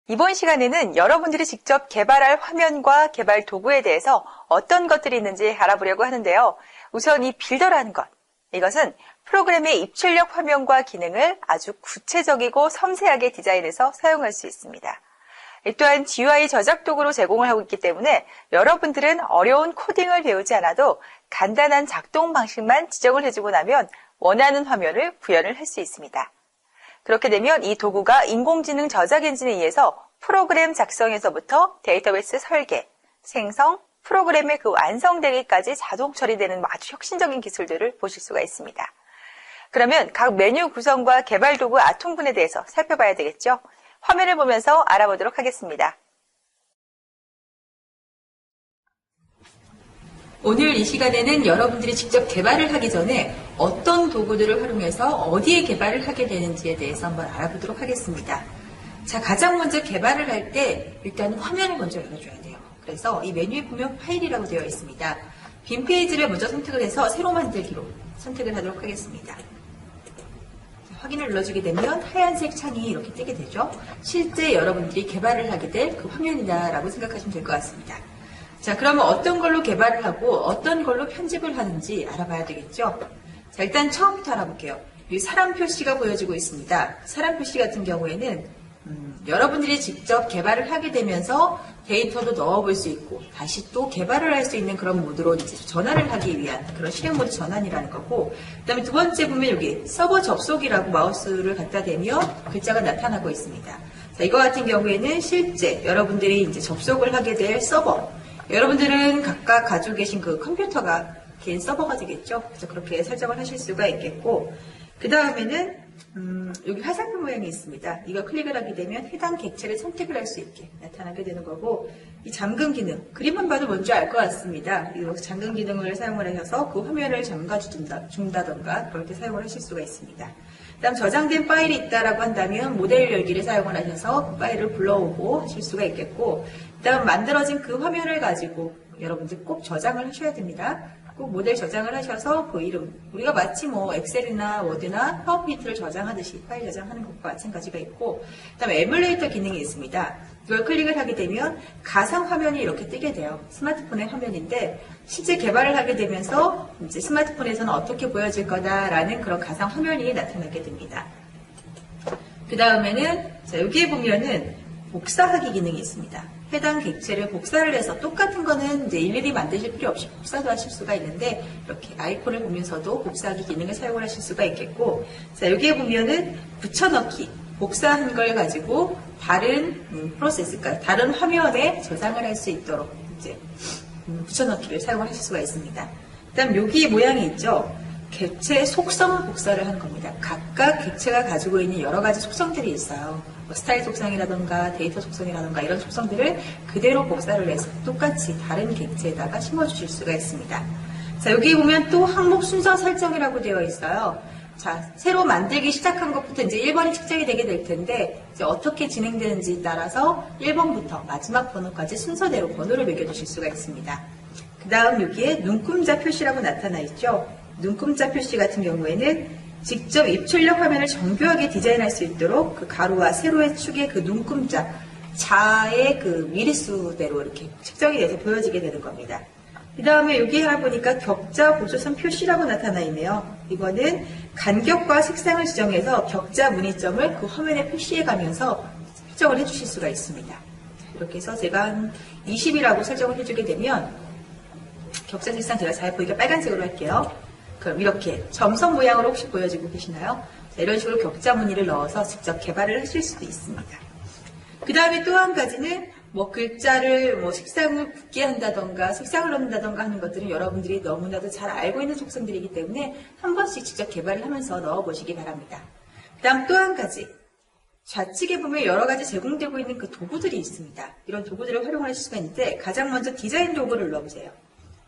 이번 시간에는 여러분들이 직접 개발할 화면과 개발 도구에 대해서 어떤 것들이 있는지 알아보려고 하는데요. 우선 이 빌더라는 것, 이것은 프로그램의 입출력 화면과 기능을 아주 구체적이고 섬세하게 디자인해서 사용할 수 있습니다. 또한 GUI 저작 도구로 제공을 하고 있기 때문에 여러분들은 어려운 코딩을 배우지 않아도 간단한 작동 방식만 지정을 해주고 나면 원하는 화면을 구현을 할 수 있습니다. 그렇게 되면 이 도구가 인공지능 저작 엔진에 의해서 프로그램 작성에서부터 데이터베이스 설계, 생성, 프로그램의 그 완성되기까지 자동 처리되는 아주 혁신적인 기술들을 보실 수가 있습니다. 그러면 각 메뉴 구성과 개발 도구 아톰분에 대해서 살펴봐야 되겠죠? 화면을 보면서 알아보도록 하겠습니다. 오늘 이 시간에는 여러분들이 직접 개발을 하기 전에 어떤 도구들을 활용해서 어디에 개발을 하게 되는지에 대해서 한번 알아보도록 하겠습니다. 자, 가장 먼저 개발을 할 때 일단 화면을 먼저 열어줘야 돼요. 그래서 이 메뉴에 보면 파일이라고 되어 있습니다. 빈 페이지를 먼저 선택을 해서 새로 만들기로 선택을 하도록 하겠습니다. 확인을 눌러주게 되면 하얀색 창이 이렇게 뜨게 되죠. 실제 여러분들이 개발을 하게 될 그 화면이다라고 생각하시면 될 것 같습니다. 자, 그러면 어떤 걸로 개발을 하고 어떤 걸로 편집을 하는지 알아봐야 되겠죠? 자, 일단 처음부터 알아볼게요. 이 사람 표시가 보여지고 있습니다. 사람 표시 같은 경우에는 여러분들이 직접 개발을 하게 되면서 데이터도 넣어볼 수 있고 다시 또 개발을 할 수 있는 그런 모드로 이제 전환을 하기 위한 그런 실행 모드 전환이라는 거고, 그 다음에 두 번째 보면 여기 서버 접속이라고 마우스를 갖다 대면 글자가 나타나고 있습니다. 자, 이거 같은 경우에는 실제 여러분들이 이제 접속을 하게 될 서버, 여러분들은 각각 가지고 계신 그 컴퓨터가 개인 서버가 되겠죠. 그래서 그렇게 설정을 하실 수가 있겠고, 그 다음에는 여기 화살표 모양이 있습니다. 이거 클릭을 하게 되면 해당 객체를 선택을 할 수 있게 나타나게 되는 거고, 이 잠금 기능, 그림만 봐도 뭔지 알 것 같습니다. 이 잠금 기능을 사용을 하셔서 그 화면을 잠가준다던가 그럴 때 사용을 하실 수가 있습니다. 그 다음 저장된 파일이 있다라고 한다면 모델 열기를 사용을 하셔서 그 파일을 불러오고 하실 수가 있겠고, 그 다음 만들어진 그 화면을 가지고 여러분들 꼭 저장을 하셔야 됩니다. 꼭 모델 저장을 하셔서 그 이름, 우리가 마치 뭐 엑셀이나 워드나 파워포인트를 저장하듯이 파일 저장하는 것과 마찬가지가 있고, 그 다음에 에뮬레이터 기능이 있습니다. 이걸 클릭을 하게 되면 가상 화면이 이렇게 뜨게 돼요. 스마트폰의 화면인데 실제 개발을 하게 되면서 이제 스마트폰에서는 어떻게 보여질 거다라는 그런 가상 화면이 나타나게 됩니다. 그 다음에는 자, 여기에 보면은 복사하기 기능이 있습니다. 해당 객체를 복사를 해서 똑같은 거는 이제 일일이 만드실 필요 없이 복사도 하실 수가 있는데 이렇게 아이콘을 보면서도 복사하기 기능을 사용을 하실 수가 있겠고, 자, 여기에 보면은 붙여넣기, 복사한 걸 가지고 다른 프로세스, 그러니까 다른 화면에 저장을 할 수 있도록 이제 붙여넣기를 사용을 하실 수가 있습니다. 그다음 여기 모양이 있죠. 객체 속성 복사를 하는 겁니다. 각각 객체가 가지고 있는 여러 가지 속성들이 있어요. 뭐 스타일 속성이라던가 데이터 속성이라던가 이런 속성들을 그대로 복사를 해서 똑같이 다른 객체에다가 심어주실 수가 있습니다. 자, 여기 보면 또 항목 순서 설정이라고 되어 있어요. 자, 새로 만들기 시작한 것부터 이제 1번이 측정이 되게 될 텐데 이제 어떻게 진행되는지에 따라서 1번부터 마지막 번호까지 순서대로 번호를 매겨주실 수가 있습니다. 그 다음 여기에 눈금자 표시라고 나타나 있죠. 눈금자 표시 같은 경우에는 직접 입출력 화면을 정교하게 디자인할 수 있도록 그 가로와 세로의 축의 그 눈금자 자의 그 미리수대로 이렇게 측정이 돼서 보여지게 되는 겁니다. 그 다음에 여기 하나 보니까 격자 보조선 표시라고 나타나 있네요. 이거는 간격과 색상을 지정해서 격자 문의점을 그 화면에 표시해 가면서 설정을 해주실 수가 있습니다. 이렇게 해서 제가 한 20이라고 설정을 해주게 되면 격자 색상 제가 잘 보이게 빨간색으로 할게요. 그럼 이렇게 점선 모양으로 혹시 보여지고 계시나요? 자, 이런 식으로 격자 무늬를 넣어서 직접 개발을 하실 수도 있습니다. 그 다음에 또 한 가지는 뭐 글자를 뭐 색상을 굳게 한다던가 색상을 넣는다던가 하는 것들은 여러분들이 너무나도 잘 알고 있는 속성들이기 때문에 한 번씩 직접 개발을 하면서 넣어보시기 바랍니다. 그 다음 또 한 가지, 좌측에 보면 여러 가지 제공되고 있는 그 도구들이 있습니다. 이런 도구들을 활용하실 수가 있는데 가장 먼저 디자인 도구를 눌러보세요.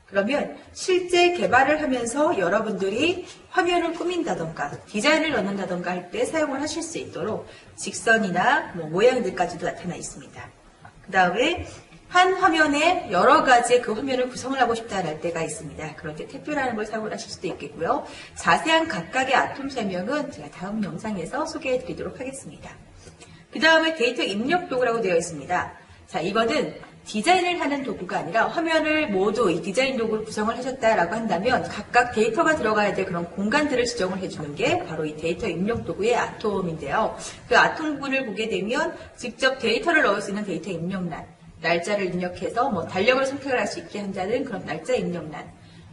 그러면 실제 개발을 하면서 여러분들이 화면을 꾸민다던가 디자인을 넣는다던가 할 때 사용을 하실 수 있도록 직선이나 뭐 모양들까지도 나타나 있습니다. 그 다음에 한 화면에 여러 가지의 그 화면을 구성을 하고 싶다 할 때가 있습니다. 그럴 때 탭뷰라는 걸 사용을 하실 수도 있겠고요. 자세한 각각의 아톰 설명은 제가 다음 영상에서 소개해 드리도록 하겠습니다. 그 그 다음에 데이터 입력 도구라고 되어 있습니다. 자, 이거는 디자인을 하는 도구가 아니라 화면을 모두 이 디자인 도구를 구성을 하셨다라고 한다면 각각 데이터가 들어가야 될 그런 공간들을 지정을 해주는 게 바로 이 데이터 입력 도구의 아톰인데요. 그 아톰군을 보게 되면 직접 데이터를 넣을 수 있는 데이터 입력란, 날짜를 입력해서 뭐 달력을 선택을 할 수 있게 한다는 그런 날짜 입력란,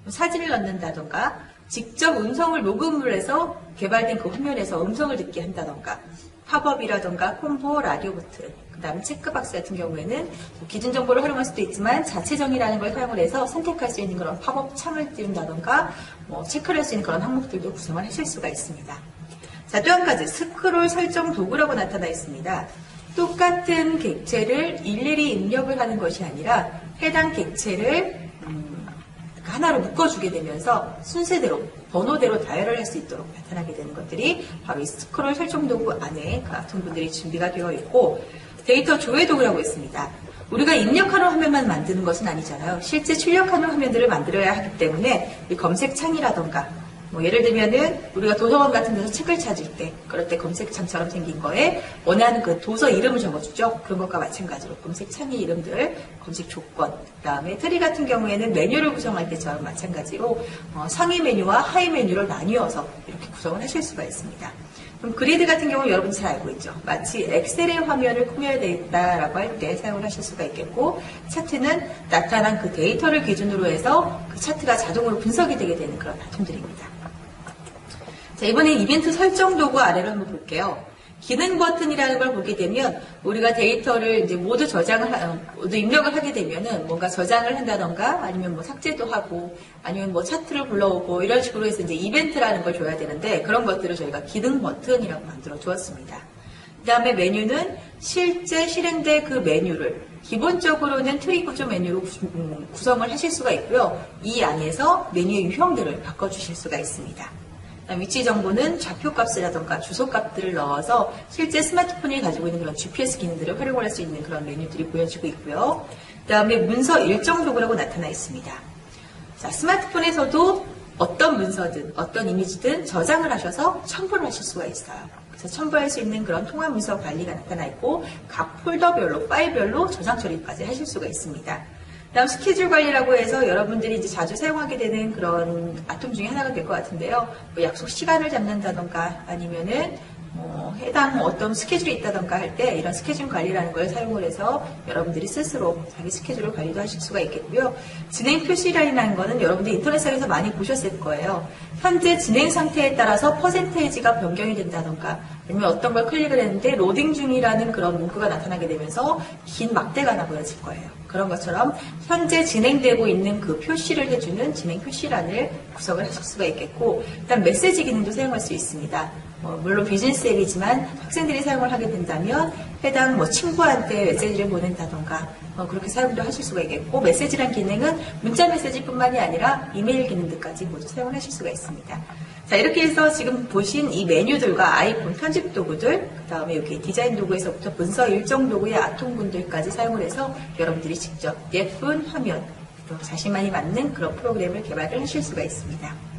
사진을 넣는다던가 직접 음성을 녹음을 해서 개발된 그 화면에서 음성을 듣게 한다던가 팝업이라던가 콤보, 라디오 버튼, 그 다음에 체크박스 같은 경우에는 뭐 기준 정보를 활용할 수도 있지만 자체 정의라는 걸 사용을 해서 선택할 수 있는 그런 팝업 창을 띄운다던가 뭐 체크를 할 수 있는 그런 항목들도 구성을 하실 수가 있습니다. 자, 또 한 가지 스크롤 설정 도구라고 나타나 있습니다. 똑같은 객체를 일일이 입력을 하는 것이 아니라 해당 객체를 하나로 묶어주게 되면서 순서대로, 번호대로 다이얼을 할 수 있도록 나타나게 되는 것들이 바로 이 스크롤 설정 도구 안에 그 아톰분들이 준비가 되어 있고, 데이터 조회 도구라고 있습니다. 우리가 입력하는 화면만 만드는 것은 아니잖아요. 실제 출력하는 화면들을 만들어야 하기 때문에 이 검색창이라던가 뭐 예를 들면은 우리가 도서관 같은 데서 책을 찾을 때 그럴 때 검색창처럼 생긴 거에 원하는 그 도서 이름을 적어주죠. 그런 것과 마찬가지로 검색창의 이름들, 검색 조건, 그다음에 트리 같은 경우에는 메뉴를 구성할 때처럼 마찬가지로 상위 메뉴와 하위 메뉴를 나뉘어서 이렇게 구성을 하실 수가 있습니다. 그럼 그리드 같은 경우는 여러분이 잘 알고 있죠. 마치 엑셀의 화면을 꾸며야 되겠다라고 할 때 사용을 하실 수가 있겠고, 차트는 나타난 그 데이터를 기준으로 해서 그 차트가 자동으로 분석이 되게 되는 그런 아톰들입니다. 자, 이번엔 이벤트 설정 도구 아래로 한번 볼게요. 기능 버튼이라는 걸 보게 되면 우리가 데이터를 이제 모두 모두 입력을 하게 되면은 뭔가 저장을 한다던가 아니면 뭐 삭제도 하고 아니면 뭐 차트를 불러오고 이런 식으로 해서 이제 이벤트라는 걸 줘야 되는데 그런 것들을 저희가 기능 버튼이라고 만들어 주었습니다. 그 다음에 메뉴는 실제 실행된 그 메뉴를 기본적으로는 트리 구조 메뉴로 구성을 하실 수가 있고요. 이 안에서 메뉴의 유형들을 바꿔주실 수가 있습니다. 위치 정보는 좌표값이라던가 주소값들을 넣어서 실제 스마트폰이 가지고 있는 그런 GPS 기능들을 활용할 수 있는 그런 메뉴들이 보여지고 있고요. 그 다음에 문서 일정 도구라고 나타나 있습니다. 자, 스마트폰에서도 어떤 문서든 어떤 이미지든 저장을 하셔서 첨부를 하실 수가 있어요. 그래서 첨부할 수 있는 그런 통합 문서 관리가 나타나 있고 각 폴더별로, 파일별로 저장 처리까지 하실 수가 있습니다. 다음 스케줄 관리라고 해서 여러분들이 이제 자주 사용하게 되는 그런 아톰 중에 하나가 될 것 같은데요. 뭐 약속 시간을 잡는다던가 아니면은 해당 어떤 스케줄이 있다던가 할 때 이런 스케줄 관리라는 걸 사용을 해서 여러분들이 스스로 자기 스케줄을 관리도 하실 수가 있겠고요. 진행 표시란이라는 거는 여러분들이 인터넷상에서 많이 보셨을 거예요. 현재 진행 상태에 따라서 퍼센테이지가 변경이 된다던가 아니면 어떤 걸 클릭을 했는데 로딩 중이라는 그런 문구가 나타나게 되면서 긴 막대가 하나 보여질 거예요. 그런 것처럼 현재 진행되고 있는 그 표시를 해주는 진행 표시란을 구성을 하실 수가 있겠고, 일단 메시지 기능도 사용할 수 있습니다. 물론 비즈니스 앱이지만 학생들이 사용을 하게 된다면 해당 친구한테 메시지를 보낸다던가 그렇게 사용도 하실 수가 있겠고, 메시지란 기능은 문자 메시지뿐만이 아니라 이메일 기능들까지 모두 사용을 하실 수가 있습니다. 자, 이렇게 해서 지금 보신 이 메뉴들과 아이폰 편집 도구들, 그 다음에 여기 디자인 도구에서부터 문서 일정 도구의 아톰군들까지 사용을 해서 여러분들이 직접 예쁜 화면, 또 자신만이 맞는 그런 프로그램을 개발을 하실 수가 있습니다.